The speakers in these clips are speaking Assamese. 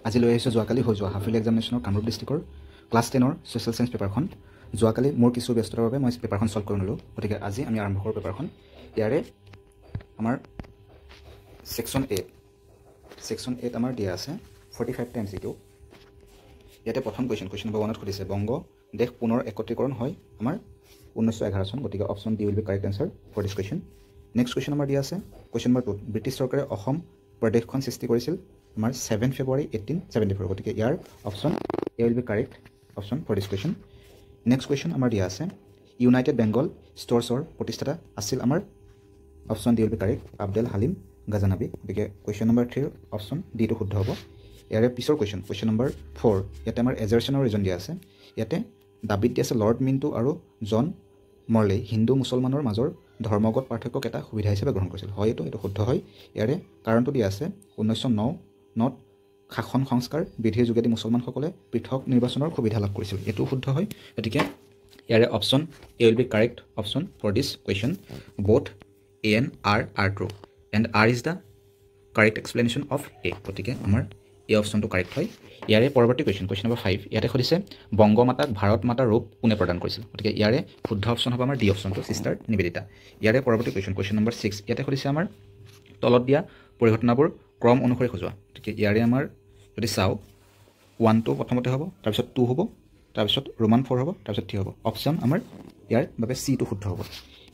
আজি লৈ আহিছোঁ যোৱাকালি হৈ যোৱা হাফ ইয়াৰলি এক্সামিনেশ্যনৰ কামৰূপ ডিষ্ট্ৰিক্টৰ ক্লাছ 10ৰ ছ'চিয়েল ছায়েন্স পেপাৰখন। যোৱাকালি মোৰ কিছু ব্যস্ততাৰ বাবে মই পেপাৰখন ছল্ভ কৰি নিলোঁ, গতিকে আজি আমি আৰম্ভ কৰোঁ পেপাৰখন। ইয়াৰে আমাৰ ছেকশ্যন 8 আমাৰ দিয়া আছে 45টা MCQ। ইয়াতে প্ৰথম কুৱেশ্যন নম্বৰ 1ত সুধিছে বংগ দেশ পুনৰ একত্ৰীকৰণ হয় আমাৰ 1911 চন, গতিকে option D will be correct answer for this question. Next question number দিয়া আছে কুৱেশ্যন নম্বৰ 2, ব্ৰিটিছ চৰকাৰে অসম প্ৰদেশখন সৃষ্টি কৰিছিল আমাৰ 7 ফেব্ৰুৱাৰী 1874, গতিকে ইয়াৰ option A will be correct option for this question. Next question আমাৰ দিয়া আছে ইউনাইটেড বেংগল ষ্ট'ৰ্ছৰ প্ৰতিষ্ঠাতা আছিল আমাৰ option D will be correct Abdul Halim Ghaznavi, গতিকে কুৱেশ্যন নম্বৰ 3ৰ অপশ্যন ডিটো শুদ্ধ হ'ব। ইয়াৰে পিছৰ কুৱেশ্যন নম্বৰ 4, ইয়াতে আমাৰ এজাৰশ্যনৰ ৰিজন দিয়া আছে। ইয়াতে দাবীত দিয়া আছে লৰ্ড মিণ্টো আৰু জন মৰ্লে হিন্দু মুছলমানৰ মাজৰ ধৰ্মগত পাৰ্থক্যক এটা সুবিধা হিচাপে গ্ৰহণ কৰিছিল। হয়, এইটো শুদ্ধ হয়। ইয়াৰে কাৰণটো দিয়া আছে 1909 শাসন সংস্কাৰ বিধিৰ যোগেদি মুছলমানসকলে পৃথক নিৰ্বাচনৰ সুবিধা লাভ কৰিছিল, এইটো শুদ্ধ হয়। গতিকে ইয়াৰে option A will be correct option for this question. Both A and R are true and R is the correct explanation of A, গতিকে আমাৰ এই অপশ্যনটো কাৰেক্ট হয়। ইয়াৰে পৰৱৰ্তী কুৱেশ্যন নম্বৰ 5, ইয়াতে সুধিছে বংগমাতাক ভাৰত মাতাৰ ৰূপ কোনে প্ৰদান কৰিছিল, গতিকে ইয়াৰে শুদ্ধ অপশ্যন হ'ব আমাৰ ডি অপশ্যনটো, চিষ্টাৰ নিবেদিতা। ইয়াৰে পৰৱৰ্তী কুৱেশ্যন নম্বৰ 6, ইয়াতে সুধিছে আমাৰ তলত দিয়া পৰিঘটনাবোৰ ক্ৰম অনুসৰি সজোৱা, গতিকে ইয়াৰে আমাৰ যদি চাওঁ 1 প্ৰথমতে হ'ব, তাৰপিছত 2 হ'ব, তাৰপিছত ৰোমান 4 হ'ব, তাৰপিছত 3 হ'ব। অপশ্যন আমাৰ ইয়াৰ বাবে চিটো শুদ্ধ হ'ব।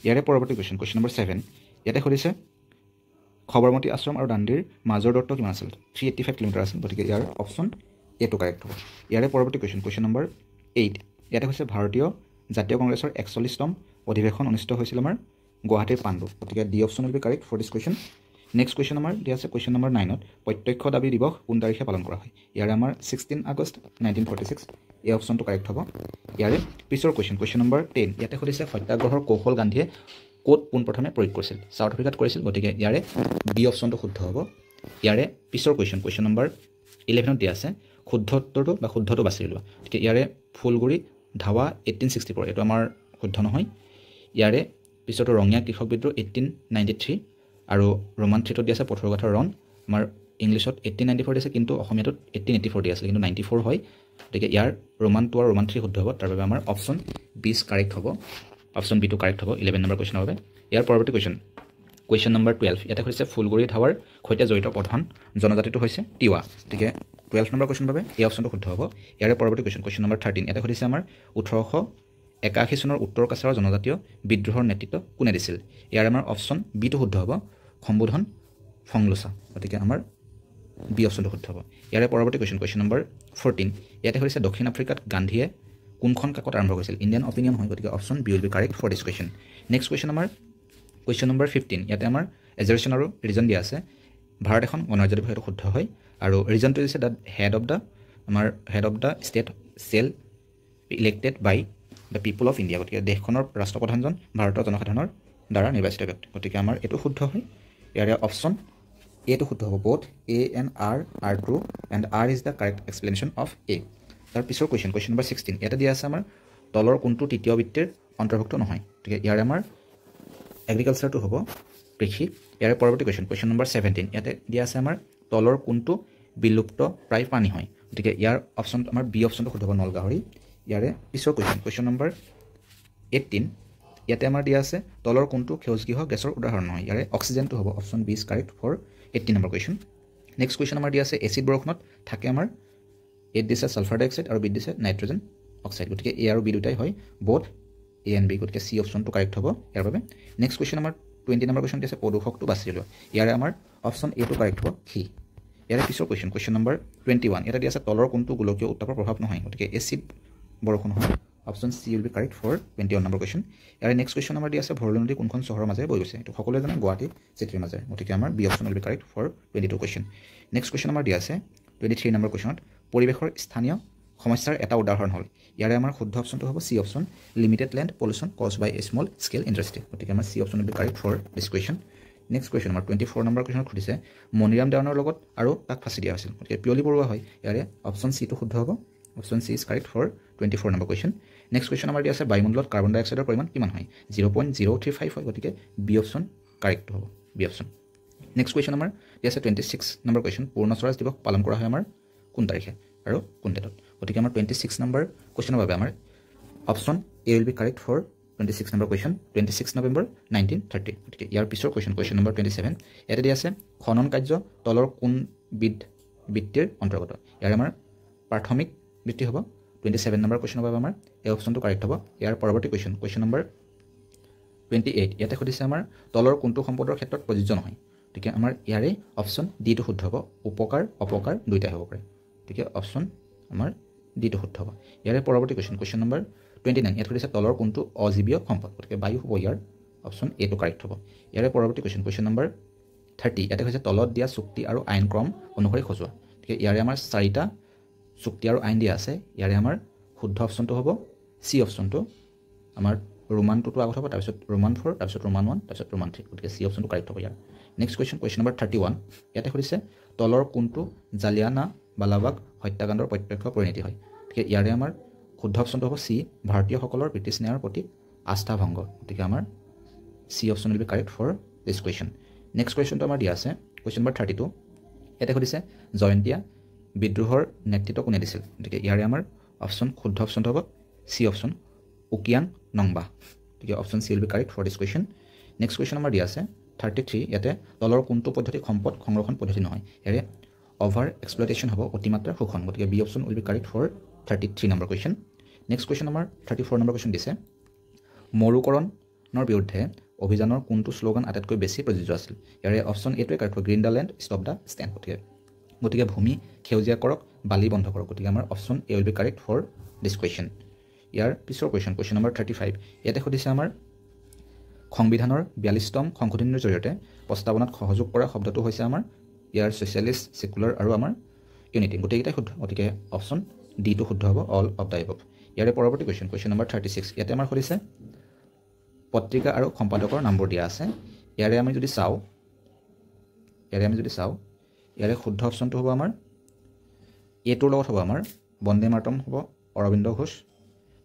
ইয়াৰে পৰৱৰ্তী কুৱেশ্যন নম্বৰ 7, ইয়াতে সুধিছে সবৰমতী আশ্ৰম আৰু দাণ্ডিৰ মাজৰ দূৰত্ব কিমান আছিল, 385 কিলোমিটাৰ আছিল, গতিকে ইয়াৰ অপশ্যন এটো কাৰেক্ট হ'ব। ইয়াৰে পৰৱৰ্তী কুৱেশ্যন নম্বৰ 8, ইয়াতে হৈছে ভাৰতীয় জাতীয় কংগ্ৰেছৰ 41তম অধিৱেশন অনুষ্ঠিত হৈছিল আমাৰ গুৱাহাটীৰ পাণ্ডু, গতিকে D option will be correct for this question. Next question আমাৰ দিয়া আছে কুৱেশ্যন নম্বৰ 9ত প্ৰত্যক্ষ দাবী দিৱস কোন তাৰিখে পালন কৰা হয়, ইয়াৰে আমাৰ 16 আগষ্ট 1946, এই অপশ্যনটো কাৰেক্ট হ'ব। ইয়াৰে পিছৰ কুৱেশ্যন নম্বৰ 10, ইয়াতে সুধিছে সত্যাগ্ৰহৰ কৌশল গান্ধীয়ে ক'ত পোনপ্ৰথমে প্ৰয়োগ কৰিছিল, চাউথ আফ্ৰিকাত কৰিছিল, গতিকে ইয়াৰে বি অপশ্যনটো শুদ্ধ হ'ব। ইয়াৰে পিছৰ কুৱেশ্যন নম্বৰ 11ত দিয়া আছে শুদ্ধ উত্তৰটো বা শুদ্ধটো বাছি লোৱা, গতিকে ইয়াৰে ফুলগুৰি ধাৱা 1864, এইটো আমাৰ শুদ্ধ নহয়। ইয়াৰে পিছতো ৰঙীয়া কৃষক বিদ্ৰোহ 1893 আৰু ৰোমান 3ত দিয়া আছে পথৰুঘাটৰ ৰণ, আমাৰ ইংলিছত 1894 দিছে, কিন্তু অসমীয়াটোত 1884 দিয়া আছিল, কিন্তু 94 হয়, গতিকে ইয়াৰ ৰোমান 2 আৰু ৰোমান 3 শুদ্ধ হ'ব। তাৰ বাবে আমাৰ অপশ্যন বি কাৰেক্ট হ'ব, অপশ্যন বিটো কাৰেক্ট হ'ব 11 নম্বৰ কুৱেশ্যনৰ বাবে। ইয়াৰ পৰৱৰ্তী কুৱেশ্যন নম্বৰ 12, ইয়াতে হৈছে ফুলগুৰি ধাৱাৰ সৈতে জড়িত প্ৰধান জনজাতিটো হৈছে তিৱা, গতিকে 12 নম্বৰ কুৱেশ্যনৰ বাবে এই অপশ্যনটো শুদ্ধ হ'ব। ইয়াৰে পৰৱৰ্তী কুৱেশ্যন নম্বৰ 13, ইয়াতে সুধিছে আমাৰ 1881 চনৰ উত্তৰ কাছাৰৰ জনজাতীয় বিদ্ৰোহৰ নেতৃত্ব কোনে দিছিল, ইয়াৰ আমাৰ অপশ্যন বিটো শুদ্ধ হ'ব সম্বোধন ফংলোচা, গতিকে আমাৰ বি অপশ্যনটো শুদ্ধ হ'ব। ইয়াৰে পৰৱৰ্তী কুৱেশ্যন নম্বৰ 14, ইয়াতে সুধিছে দক্ষিণ আফ্ৰিকাত গান্ধীয়ে কোনখন কাকত আৰম্ভ কৰিছিল, ইণ্ডিয়ান অপিনিয়ন হয়, গতিকে option B will be correct for this question. Next question number 15, ইয়াতে আমাৰ এজাৰশ্যন আৰু ৰিজন দিয়া আছে ভাৰত এখন গণৰাজ্য দিৱস, সেইটো শুদ্ধ হয়, আৰু ৰিজনটো দিছে the head of the state shall elected by the people of India, গতিকে দেশখনৰ ৰাষ্ট্ৰপ্ৰধানজন ভাৰতৰ জনসাধাৰণৰ দ্বাৰা নিৰ্বাচিত ব্যক্তি, গতিকে আমাৰ এইটো শুদ্ধ হয়। ইয়াৰে অপশ্যন এটো শুদ্ধ হ'ব, both A and R are true and R is the correct explanation of A. তাৰ পিছৰ কুৱেশ্যন নম্বৰ 16, ইয়াতে দিয়া আছে আমাৰ তলৰ কোনটো তৃতীয় বৃত্তিৰ অন্তৰ্ভুক্ত নহয়, গতিকে ইয়াৰে আমাৰ এগ্ৰিকালচাৰটো হ'ব কৃষি। ইয়াৰে পৰৱৰ্তী কুৱেশ্যন নম্বৰ 17, ইয়াতে দিয়া আছে আমাৰ তলৰ কোনটো বিলুপ্ত প্ৰায় প্ৰাণী হয়, গতিকে ইয়াৰ অপশ্যন আমাৰ বি অপশ্যনটো শুদ্ধ হ'ব নলগাহৰি। ইয়াৰে পিছৰ কুৱেশ্যন নম্বৰ 18, ইয়াতে আমাৰ দিয়া আছে তলৰ কোনটো সেউজগৃহ গেছৰ উদাহৰণ নহয়, ইয়াৰে অক্সিজেনটো হ'ব option B is correct for 18 number question. Next question আমাৰ দিয়া আছে এচিড বৰষুণত থাকে আমাৰ এত দিছে ছালফাৰ ডাই অক্সাইড আৰু বিত দিছে নাইট্ৰজেন অক্সাইড, গতিকে এ আৰু বি দুটাই হয়, বোথ এ এণ্ড বি, গতিকে চি অপশ্যনটো কাৰেক্ট হ'ব ইয়াৰ বাবে। নেক্সট কুৱেশ্যন আমাৰ 20 নম্বৰ কুৱেশ্যন দিছে প্ৰদূষকটো বাছি লোৱা, ইয়াৰে আমাৰ অপশ্যন এটো কাৰেক্ট হ'ব সি। ইয়াৰে পিছৰ কুৱেশ্যন নম্বৰ 21, ইয়াতে দিয়া আছে তলৰ কোনটো গোলকীয় উত্তাপৰ প্ৰভাৱ নহয়, গতিকে এচিড বৰষুণ হয়, option C will be correct for 21 number question. ইয়াৰে নেক্সট কুৱেশ্যন আমাৰ দিয়া আছে ভৰলু নদী কোনখন চহৰৰ মাজেৰে বৈ গৈছে, এইটো সকলোৱে জানে গুৱাহাটী চিটিৰ মাজেৰে, গতিকে আমাৰ B option will be correct for 22 question. Next question আমাৰ দিয়া আছে 23 নম্বৰ কুৱেশ্যনত পৰিৱেশৰ স্থানীয় সমস্যাৰ এটা উদাহৰণ হ'ল, ইয়াৰে আমাৰ শুদ্ধ অপশ্যনটো হ'ব C option limited land pollution caused by a small scale industry, গতিকে আমাৰ C option will be correct for this question. Next question আমাৰ 24 নম্বৰ কুৱেশ্যনত সুধিছে মণিৰাম দেৱানৰ লগত আৰু তাক ফাঁচি দিয়া হৈছিল, গতিকে পিয়লি বৰুৱা হয়, ইয়াৰে অপশ্যন চিটো শুদ্ধ হ'ব, option C is correct for 24 number question. Next question আমাৰ দিয়া আছে বায়ুমণ্ডলত কাৰ্বন ডাই অক্সাইডৰ পৰিমাণ কিমান হয়, 0.035 হয়, গতিকে বি অপশ্যন কাৰেক্ট হ'ব, বি অপশ্যন। নেক্সট কুৱেশ্যন আমাৰ দিয়া আছে 26 নম্বৰ কুৱেশ্যন পূৰ্ণ স্বৰাজ দিৱস পালন কৰা হয় আমাৰ কোন তাৰিখে আৰু কোন ডেটত গতিকে আমাৰ 26 নম্বৰ কোৱেশ্যনৰ বাবে আমাৰ option A will be correct for 26 number question 26 November 1930 গতিকে ইয়াৰ পিছৰ কুৱেশ্যন নম্বৰ 27 ইয়াতে দিয়া আছে খনন কাৰ্য তলৰ কোন বৃত্তিৰ অন্তৰ্গত ইয়াৰ আমাৰ প্ৰাথমিক বৃত্তি হ'ব 27 নম্বৰ কুৱেশ্যনৰ বাবে আমাৰ এই অপশ্যনটো কাৰেক্ট হ'ব ইয়াৰ পৰৱৰ্তী কুৱেশ্যন নম্বৰ 28 ইয়াতে সুধিছে আমাৰ তলৰ কোনটো সম্পদৰ ক্ষেত্ৰত প্ৰযোজ্য নহয় গতিকে আমাৰ ইয়াৰে অপশ্যন ডিটো শুদ্ধ হ'ব উপকাৰ অপকাৰ দুইটাই হ'ব পাৰে গতিকে অপশ্যন আমাৰ ডিটো শুদ্ধ হ'ব ইয়াৰে পৰৱৰ্তী কুৱেশ্যন নম্বৰ 29 ইয়াত সুধিছে তলৰ কোনটো অজীৱীয় সম্পদ গতিকে বায়ু হ'ব ইয়াৰ অপশ্যন এটো কাৰেক্ট হ'ব ইয়াৰে পৰৱৰ্তী কুৱেশ্যন নম্বৰ 30 ইয়াতে হৈছে তলত দিয়া চুক্তি আৰু আইন ক্ৰম অনুসৰি সজোৱা গতিকে ইয়াৰে আমাৰ 4টা চুক্তি আৰু আইন দিয়া আছে ইয়াৰে আমাৰ শুদ্ধ অপশ্যনটো হ'ব সি অপশ্যনটো আমাৰ ৰোমান 2 টো আগত হ'ব তাৰপিছত ৰোমান 4 তাৰপিছত ৰোমান 1 তাৰপিছত ৰোমান 3 গতিকে সি অপশ্যনটো কাৰেক্ট হ'ব ইয়াৰ নেক্সট কুৱেশ্যন নম্বৰ 31 ইয়াতে সুধিছে তলৰ কোনটো জালিয়ানা বালাবাগ হত্যাকাণ্ডৰ প্ৰত্যক্ষ পৰিণতি হয় গতিকে ইয়াৰে আমাৰ শুদ্ধ অপশ্যনটো হ'ব সি ভাৰতীয়সকলৰ ব্ৰিটিছ ন্যায়ৰ প্ৰতি আস্থা ভংগ গতিকে আমাৰ C option will be correct for this question next কুৱেশ্যনটো আমাৰ দিয়া আছে কুৱেশ্যন নম্বৰ 32 ইয়াতে সুধিছে জয়ন্তীয়া বিদ্ৰোহৰ নেতৃত্ব কোনে দিছিল গতিকে ইয়াৰে আমাৰ অপশ্যন শুদ্ধ অপশ্যনটো হ'ব সি অপশ্যন উকিয়ান নংবা গতিকে option C will be correct for this question next question আমাৰ দিয়া আছে 33 ইয়াতে তলৰ কোনটো পদ্ধতি সম্পদ সংৰক্ষণ পদ্ধতি নহয় ইয়াৰে অভাৰ এক্সপ্লইটেশ্যন হ'ব অতিমাত্ৰা শোষণ গতিকে B option will be correct for 33 number question next question আমাৰ 34 নম্বৰ কুৱেশ্যন দিছে মৰুকৰণৰ বিৰুদ্ধে অভিযানৰ কোনটো শ্লোগান আটাইতকৈ বেছি প্ৰযোজ্য আছিল ইয়াৰে অপশ্যন এটোৱে correct green the land stop the stand গতিকে ভূমি সেউজীয়া কৰক বালি বন্ধ কৰক গতিকে আমাৰ option A will be correct for this question ইয়াৰ পিছৰ কুৱেশ্যন নম্বৰ 35 ইয়াতে সুধিছে আমাৰ সংবিধানৰ 42তম সংশোধনীৰ জৰিয়তে প্ৰস্তাৱনাত সহযোগ কৰা শব্দটো হৈছে আমাৰ ইয়াৰ ছ'চিয়েলিষ্ট ছেকুলাৰ আৰু আমাৰ ইউনিটি গোটেইকেইটাই শুদ্ধ গতিকে অপশ্যন ডিটো শুদ্ধ হ'ব অল অফ দ্য এবভ ইয়াৰে পৰৱৰ্তী কুৱেশ্যন নম্বৰ 36 ইয়াতে আমাৰ সুধিছে পত্ৰিকা আৰু সম্পাদকৰ নামবোৰ দিয়া আছে ইয়াৰে আমি যদি চাওঁ ইয়াৰে শুদ্ধ অপশ্যনটো হ'ব আমাৰ এটোৰ লগত হ'ব আমাৰ বন্দে মাতৰম হ'ব অৰবিন্দ ঘোষ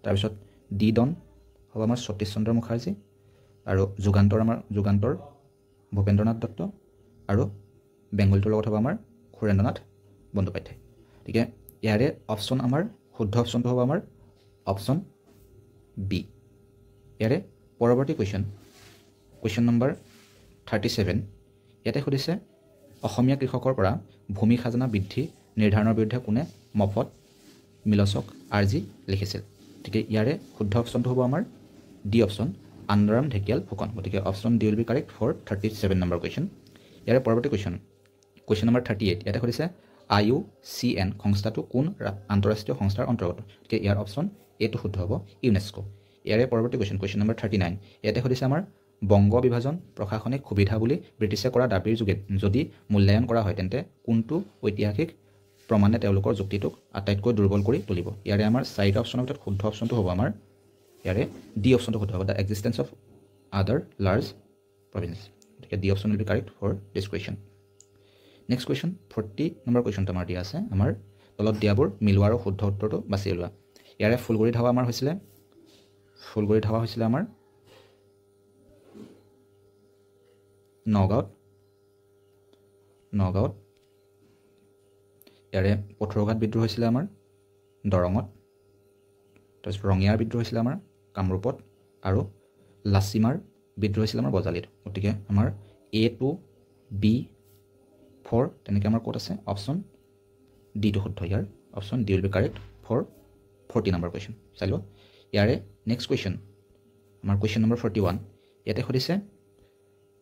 তাৰপিছত ডি ডন হ'ব আমাৰ সতীশ চন্দ্ৰ মুখাৰ্জী আৰু যুগান্তৰ ভূপেন্দ্ৰনাথ দত্ত আৰু বেংগলীটোৰ লগত হ'ব আমাৰ সুৰেন্দ্ৰনাথ বন্দ্যোপাধ্যায় গতিকে ইয়াৰে অপশ্যন আমাৰ শুদ্ধ অপশ্যনটো হ'ব আমাৰ অপশ্যন বি ইয়াৰে পৰৱৰ্তী কুৱেশ্যন নম্বৰ 37 ইয়াতে সুধিছে অসমীয়া কৃষকৰ পৰা ভূমি খাজনা বৃদ্ধি নিৰ্ধাৰণৰ বিৰুদ্ধে কোনে মফত মিলচক আৰ্জি লিখিছিল গতিকে ইয়াৰে শুদ্ধ অপশ্যনটো হ'ব আমাৰ ডি অপশ্যন আন্দাৰাম ঢেকিয়াল ফুকন গতিকে option D will be correct for 37 number question ইয়াৰে পৰৱৰ্তী কুৱেশ্যন নম্বৰ 38 ইয়াতে সুধিছে IUCN সংস্থাটো কোন আন্তঃৰাষ্ট্ৰীয় সংস্থাৰ অন্তৰ্গত গতিকে ইয়াৰ অপশ্যন এটো শুদ্ধ হ'ব ইউনেস্কো ইয়াৰে পৰৱৰ্তী কুৱেশ্যন নম্বৰ 39 ইয়াতে সুধিছে আমাৰ বংগ বিভাজন প্ৰশাসনিক সুবিধা বুলি ব্ৰিটিছে কৰা দাবীৰ যোগে যদি মূল্যায়ন কৰা হয় তেন্তে কোনটো ঐতিহাসিক প্ৰমাণে তেওঁলোকৰ যুক্তিটোক আটাইতকৈ দুৰ্বল কৰি তুলিব ইয়াৰে আমাৰ 4টা অপশ্যনৰ ভিতৰত শুদ্ধ অপশ্যনটো হ'ব আমাৰ ইয়াৰে ডি অপশ্যনটো শুদ্ধ হ'ব the existence of other large province গতিকে D option will be correct for this question next question 40 number কুৱেশ্যনটো আমাৰ দিয়া আছে আমাৰ তলত দিয়াবোৰ মিলোৱা আৰু শুদ্ধ উত্তৰটো বাছি উলিওৱা ইয়াৰে ফুলগুৰি ধাৱা হৈছিলে আমাৰ নগাঁৱত ইয়াৰে পথৰুঘাট বিদ্ৰোহ হৈছিলে আমাৰ দৰঙত তাৰপিছত ৰঙিয়াৰ বিদ্ৰোহ হৈছিলে আমাৰ কামৰূপত আৰু লাচিমাৰ বিদ্ৰোহ হৈছিলে আমাৰ বজালীত গতিকে আমাৰ A2 B4 তেনেকৈ আমাৰ ক'ত আছে অপশ্যন ডিটো শুদ্ধ ইয়াৰ option D will be correct for 40 number question চাই লওঁ ইয়াৰে নেক্সট কুৱেশ্যন আমাৰ কুৱেশ্যন নম্বৰ 41 ইয়াতে সুধিছে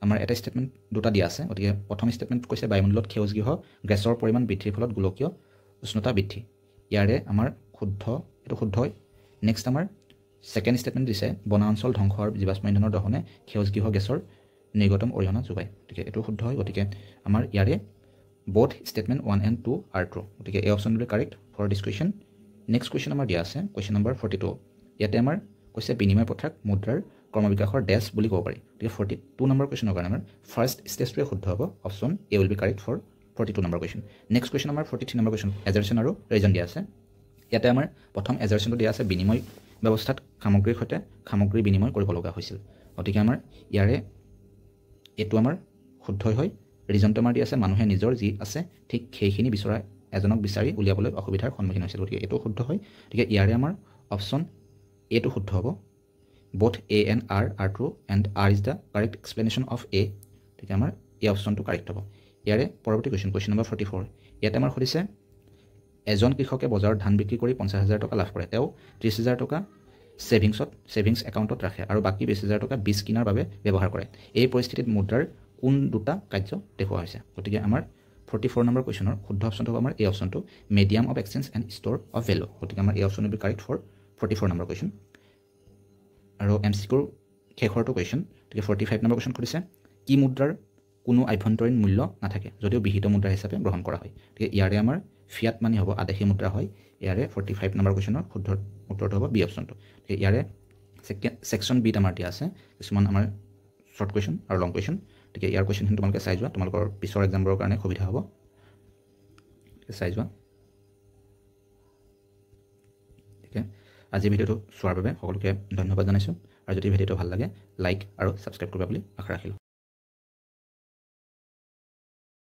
আমাৰ এটা ষ্টেটমেণ্ট দুটা দিয়া আছে গতিকে প্ৰথম ষ্টেটমেণ্ট কৈছে বায়ুমণ্ডলত সেউজগৃহ গেছৰ পৰিমাণ বৃদ্ধিৰ ফলত গোলকীয় উষ্ণতা বৃদ্ধি ইয়াৰে আমাৰ এইটো শুদ্ধ হয় নেক্সট আমাৰ ছেকেণ্ড ষ্টেটমেণ্ট দিছে বনাঞ্চল ধ্বংস আৰু জীৱাশ্ম ইন্ধনৰ দহনে সেউজগৃহ গেছৰ নিৰ্গতম অৰিহণা যোগায় গতিকে এইটো শুদ্ধ হয় গতিকে আমাৰ ইয়াৰে both statement 1 and 2 are true গতিকে এই option will be correct for this question next question আমাৰ দিয়া আছে question number 42 ইয়াতে আমাৰ কৈছে বিনিময় প্ৰথাক মুদ্ৰাৰ ক্ৰমবিকাশৰ ডেছ বুলি ক'ব পাৰি গতিকে 42 নম্বৰ কুৱেশ্যনৰ কাৰণে আমাৰ ফাৰ্ষ্ট ষ্টেজটোৱে শুদ্ধ হ'ব option A will be correct for 42 number question next question আমাৰ 43 নম্বৰ কুৱেশ্যন এজাৰশ্যন আৰু ৰিজন দিয়া আছে ইয়াতে আমাৰ প্ৰথম এজাৰশ্যনটো দিয়া আছে বিনিময় ব্যৱস্থাত সামগ্ৰীৰ সৈতে সামগ্ৰী বিনিময় কৰিব লগা হৈছিল গতিকে আমাৰ ইয়াৰে এইটো আমাৰ শুদ্ধ হয় ৰিজনটো আমাৰ দিয়া আছে মানুহে নিজৰ যি আছে ঠিক সেইখিনি বিচৰা এজনক বিচাৰি উলিয়াবলৈ অসুবিধাৰ সন্মুখীন হৈছিল গতিকে এইটো শুদ্ধ হয় গতিকে ইয়াৰে আমাৰ অপশ্যন এটো শুদ্ধ হ'ব both A and R are true and R is the correct explanation of A গতিকে আমাৰ এই অপশ্যনটো কাৰেক্ট হ'ব ইয়াৰে পৰৱৰ্তী কুৱেশ্যন নম্বৰ 44 ইয়াতে আমাৰ সুধিছে এজন কৃষকে বজাৰত ধান বিক্ৰী কৰি 50,000 টকা লাভ কৰে তেওঁ 30,000 টকা সেভিংস একাউণ্টত ৰাখে আৰু বাকী 20,000 টকা বীজ কিনাৰ বাবে ব্যৱহাৰ কৰে এই পৰিস্থিতিত মুদ্ৰাৰ কোন দুটা কাৰ্য দেখুওৱা হৈছে গতিকে আমাৰ 44 নম্বৰ কুৱেশ্যনৰ শুদ্ধ অপশ্যনটো হ'ব আমাৰ এই অপশ্যনটো medium of exchange and store of value গতিকে আমাৰ এই option will be correct for 44 number question আৰু MCQৰ শেষৰটো কুৱেশ্যন গতিকে 45 নম্বৰ কুৱেশ্যন সুধিছে কি মুদ্ৰাৰ কোনো আভ্যন্তৰীণ মূল্য নাথাকে যদিও বিহিত মুদ্ৰা হিচাপে গ্ৰহণ কৰা হয় গতিকে ইয়াৰে আমাৰ ফিয়াট মানি হ'ব আদেশী মুদ্ৰা হয় ইয়াৰে 45 নম্বৰ কুৱেশ্যনৰ শুদ্ধ উত্তৰটো হ'ব বি অপশ্যনটো গতিকে ইয়াৰে ছেকশ্যন বিত আমাৰ দিয়া আছে কিছুমান আমাৰ শ্বৰ্ট কুৱেশ্যন আৰু লং কুৱেশ্যন গতিকে ইয়াৰ কুৱেশ্যনখিনি তোমালোকে চাই যোৱা তোমালোকৰ পিছৰ এক্সামবোৰৰ কাৰণে সুবিধা হ'ব চাই যোৱা ঠিক আছে আজি ভিডিঅ'টো চোৱাৰ বাবে সকলোকে ধন্যবাদ জনাইছোঁ আৰু যদি ভিডিঅ'টো ভাল লাগে লাইক আৰু ছাবস্ক্ৰাইব কৰিবা বুলি আশা ৰাখিলোঁ